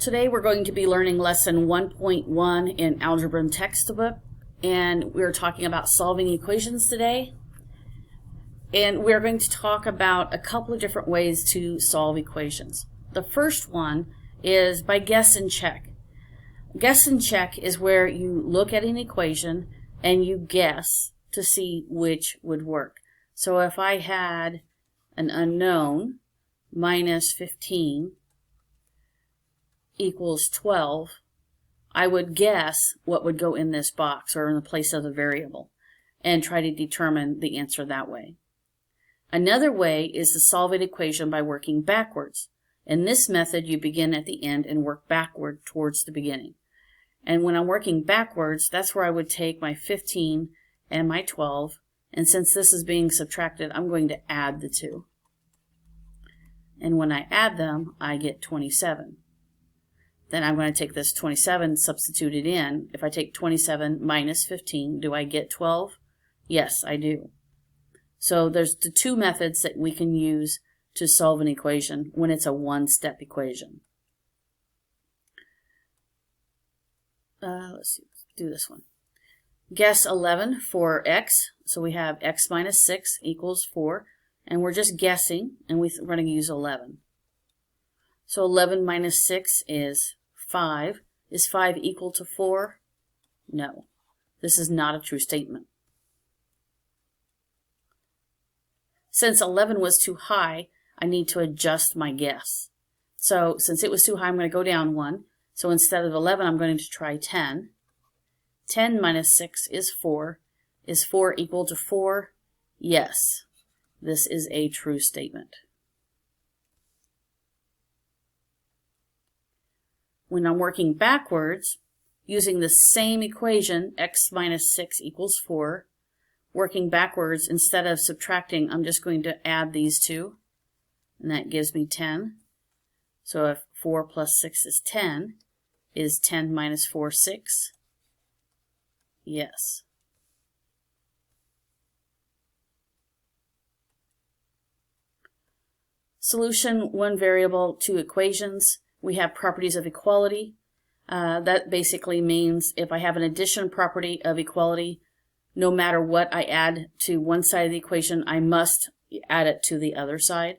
Today we're going to be learning lesson 1.1 in Algebra and Textbook, and we're talking about solving equations today. And we're going to talk about a couple of different ways to solve equations. The first one is by guess and check. Guess and check is where you look at an equation and you guess to see which would work. So if I had an unknown, minus 15 equals 12, I would guess what would go in this box or in the place of the variable and try to determine the answer that way. Another way is to solve an equation by working backwards. In this method, you begin at the end and work backward towards the beginning. And when I'm working backwards, that's where I would take my 15 and my 12, and since this is being subtracted, I'm going to add the two. And when I add them, I get 27. Then I'm going to take this 27, substitute it in. If I take 27 minus 15, do I get 12? Yes, I do. So there's the two methods that we can use to solve an equation when it's a one-step equation. Let's do this one. Guess 11 for x. So we have x minus 6 equals 4. And we're just guessing, and we're going to use 11. So 11 minus 6 is 5. Is 5 equal to 4? No. This is not a true statement. Since 11 was too high, I need to adjust my guess. So since it was too high, I'm going to go down 1. So instead of 11, I'm going to try 10. 10 minus 6 is 4. Is 4 equal to 4? Yes. This is a true statement. When I'm working backwards, using the same equation, x minus 6 equals 4, working backwards, instead of subtracting, I'm just going to add these two, and that gives me 10. So if 4 plus 6 is 10, is 10 minus 4 6? Yes. Solution, one variable, two equations. We have properties of equality. That basically means if I have an addition property of equality, no matter what I add to one side of the equation, I must add it to the other side.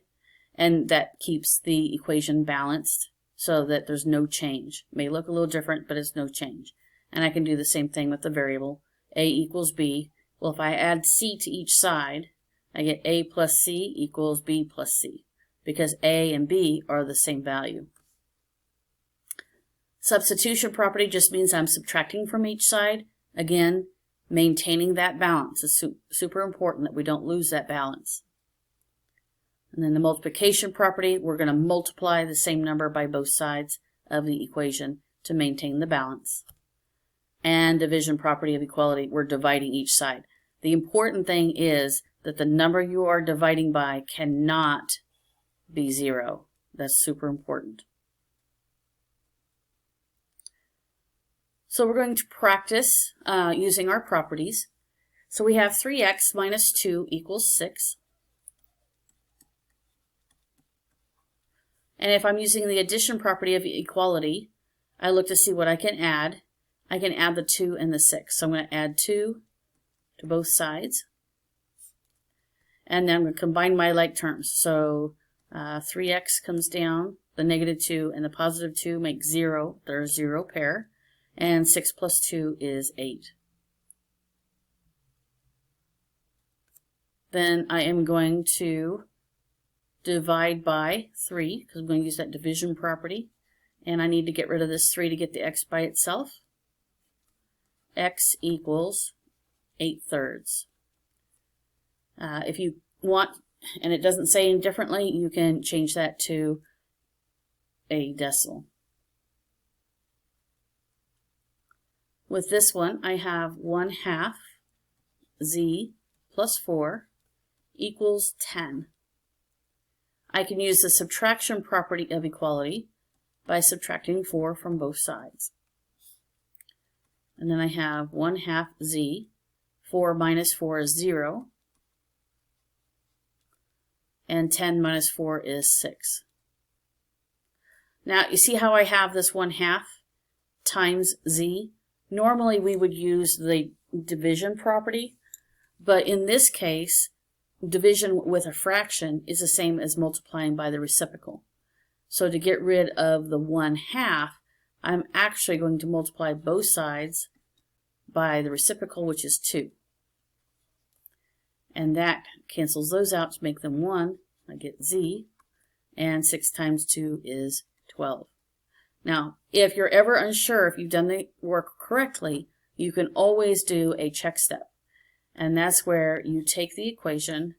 And that keeps the equation balanced so that there's no change. It may look a little different, but it's no change. And I can do the same thing with the variable. A equals B. Well, if I add C to each side, I get A plus C equals B plus C, because A and B are the same value. Substitution property just means I'm subtracting from each side. Again, maintaining that balance is super important that we don't lose that balance. And then the multiplication property, we're going to multiply the same number by both sides of the equation to maintain the balance. And division property of equality, we're dividing each side. The important thing is that the number you are dividing by cannot be 0. That's super important. So we're going to practice using our properties. So we have 3x minus 2 equals 6. And if I'm using the addition property of equality, I look to see what I can add. I can add the 2 and the 6. So I'm going to add 2 to both sides. And then I'm going to combine my like terms. So 3x comes down, the negative 2 and the positive 2 make 0. They're a 0 pair. And 6 plus 2 is 8. Then I am going to divide by 3, because I'm going to use that division property. And I need to get rid of this 3 to get the x by itself. X equals 8/3. If you want, and it doesn't say any differently, you can change that to a decimal. With this one, I have 1/2 z plus 4 equals 10. I can use the subtraction property of equality by subtracting 4 from both sides. And then I have 1/2 z. 4 minus 4 is 0. And 10 minus 4 is 6. Now, you see how I have this 1/2 times z? Normally, we would use the division property, but in this case, division with a fraction is the same as multiplying by the reciprocal. So to get rid of the 1/2, I'm actually going to multiply both sides by the reciprocal, which is 2. And that cancels those out to make them 1. I get z, and 6 times 2 is 12. Now, if you're ever unsure if you've done the work correctly, you can always do a check step. And that's where you take the equation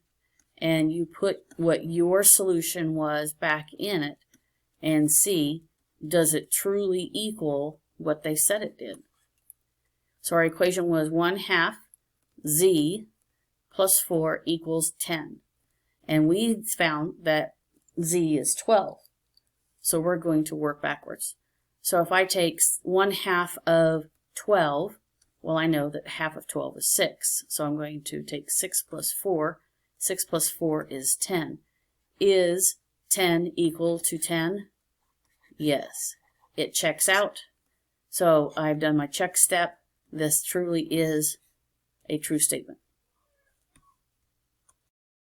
and you put what your solution was back in it and see, does it truly equal what they said it did? So our equation was 1/2 z plus 4 equals 10. And we found that z is 12. So we're going to work backwards. So if I take 1/2 of 12, well, I know that half of 12 is 6. So I'm going to take 6 plus 4. 6 plus 4 is 10. Is 10 equal to 10? Yes. It checks out. So I've done my check step. This truly is a true statement.